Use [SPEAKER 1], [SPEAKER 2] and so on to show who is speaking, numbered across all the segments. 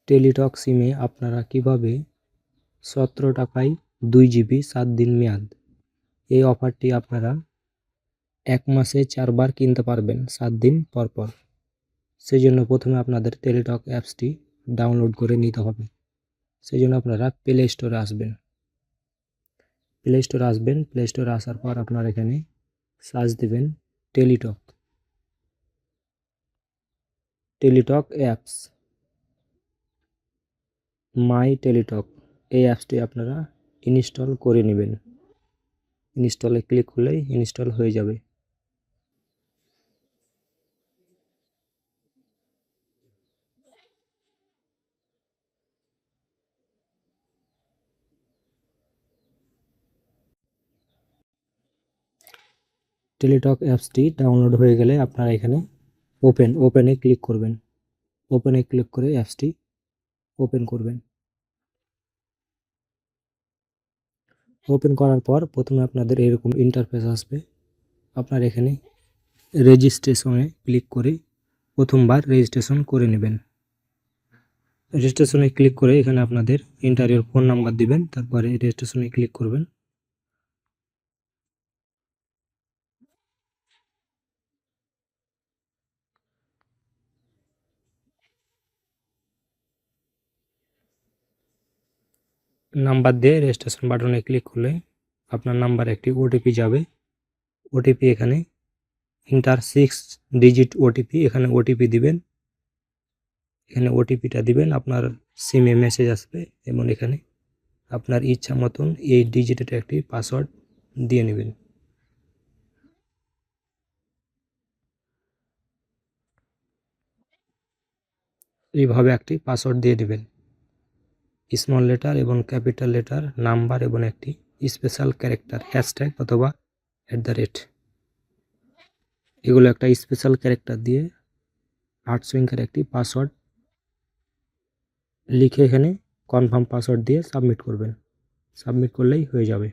[SPEAKER 1] Teletalk সিমে আপনারা কিভাবে 17 টাকায় 2 জিবি 7 দিন মেয়াদ, এই অফারটি আপনারা 1 মাসে 4 বার কিনতে পারবেন 7 দিন পর পর। সেজন্য প্রথমে আপনাদের টেলিটক অ্যাপসটি ডাউনলোড করে নিতে হবে। সেজন্য আপনারা প্লে স্টোরে আসবেন। প্লে স্টোরে আসার পর আপনারা এখানে সার্চ দেবেন টেলিটক অ্যাপস, মাই টেলিটক। এই অ্যাপসটি আপনারা ইনস্টল করে নেবেন। ইনস্টলে ক্লিক করলেই ইনস্টল হয়ে যাবে। টেলিটক অ্যাপসটি ডাউনলোড হয়ে গেলে আপনারা এখানে ওপেনে ক্লিক করবেন। ওপেনে ক্লিক করে অ্যাপসটি ওপেন করবেন। ওপেন করার পর প্রথমে আপনাদের এরকম ইন্টারফেস আসবে। আপনার এখানে রেজিস্ট্রেশনে ক্লিক করে প্রথমবার রেজিস্ট্রেশন করে নেবেন। রেজিস্ট্রেশনে ক্লিক করে এখানে আপনাদের ইন্টারিয়র ফোন নাম্বার দিবেন, তারপরে রেজিস্ট্রেশনে ক্লিক করবেন। নাম্বার দিয়ে রেজিস্ট্রেশন বাটনে ক্লিক করলে আপনার নাম্বারে একটি ওটিপি যাবে। ওটিপি এখানে ইন্টার 6 ডিজিট ওটিপি, এখানে ওটিপি দিবেন। এখানে ওটিপিটা দিবেন, আপনার সিমে মেসেজ আসবে এবং এখানে আপনার ইচ্ছা মতন 8 ডিজিটের একটি পাসওয়ার্ড দিয়ে নেবেন। এইভাবে একটি পাসওয়ার্ড দিয়ে দেবেন। স্মল লেটার এবং ক্যাপিটাল লেটার, নাম্বার এবং একটি স্পেশাল ক্যারেক্টার হ্যাশট্যাগ অথবা @ এগুলো একটা স্পেশাল ক্যারেক্টার দিয়ে 8 সংখ্যার একটি পাসওয়ার্ড লিখে এখানে কনফার্ম পাসওয়ার্ড দিয়ে সাবমিট করবেন। সাবমিট করলেই হয়ে যাবে।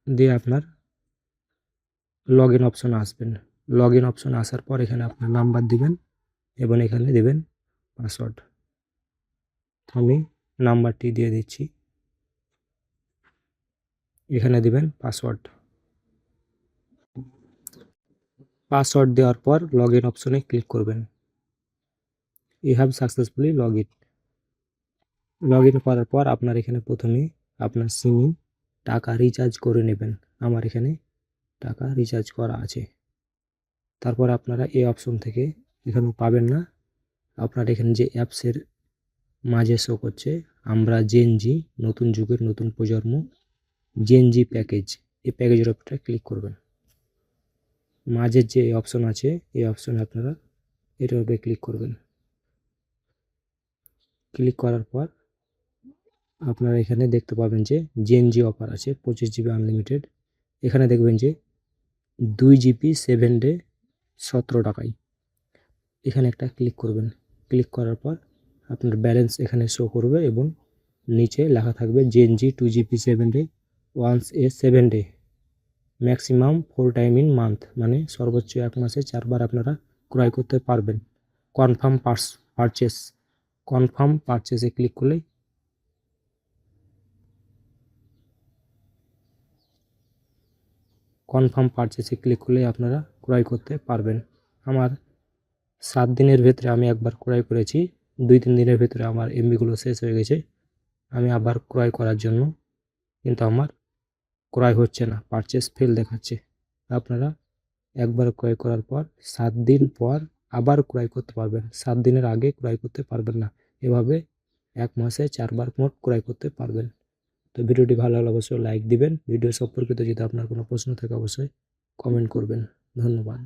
[SPEAKER 1] দিয়ে আপনার লগ ইন অপশনে আসবেন। লগ ইন অপশনে আসার পর এখানে আপনার নাম্বার দিবেন এবং এখানে দেবেন পাসওয়ার্ড। আমি নাম্বারটি দিয়ে দিচ্ছি, এখানে দিবেন পাসওয়ার্ড। পাসওয়ার্ড দেওয়ার পর লগ ইন অপশনে ক্লিক করবেন। You have successfully log in. Log in করার পর আপনার এখানে প্রথমে আপনার সিমে টাকা রিচার্জ করে নেবেন। আমার এখানে টাকা রিচার্জ করা আছে। তারপর আপনারা এই অপশন থেকে এখানে পাবেন না, আপনার এখানে যে অ্যাপসের মাঝে শো করছে আমরা জেনজি, নতুন যুগের নতুন প্রজন্ম, জেনজি প্যাকেজ, এই প্যাকেজের উপরে ক্লিক করবেন। মাঝের যে অপশন আছে এই অপশনে আপনারা এটার উপরে ক্লিক করবেন। ক্লিক করার পর আপনারা এখানে দেখতে পাবেন যে জেনজি অফার আছে 25 জিবি আনলিমিটেড। এখানে দেখবেন যে 2 জিবি 7 ডে 17 টাকায়। এখানে একটা ক্লিক করবেন। ক্লিক করার পর আপনার ব্যালেন্স এখানে শো করবে এবং নিচে লেখা থাকবে Gen Z 2 GB 7 day once a 7 day maximum 4 time in month, মানে সর্বোচ্চ 1 মাসে 4 বার আপনারা ক্রয় করতে পারবেন। কনফার্ম পারচেসে ক্লিক করলেই আপনারা ক্রয় করতে পারবেন। আমার 7 দিনের ভেতরে আমি একবার ক্রয় করেছি, 2-3 দিনের ভেতরে আমার এমবিগুলো শেষ হয়ে গেছে। আমি আবার ক্রয় করার জন্য, কিন্তু আমার ক্রয় হচ্ছে না, পারচেস ফেল দেখাচ্ছে। আপনারা একবার ক্রয় করার পর 7 দিন পর আবার ক্রয় করতে পারবেন। 7 দিনের আগে ক্রয় করতে পারবেন না। এভাবে 1 মাসে 4 বার মোট ক্রয় করতে পারবেন। তো ভিডিওটি ভালো লাগলে অবশ্যই লাইক দিবেন। ভিডিও সম্পর্কিত যদি আপনার কোনো প্রশ্ন থাকে অবশ্যই কমেন্ট করবেন। ধন্যবাদ।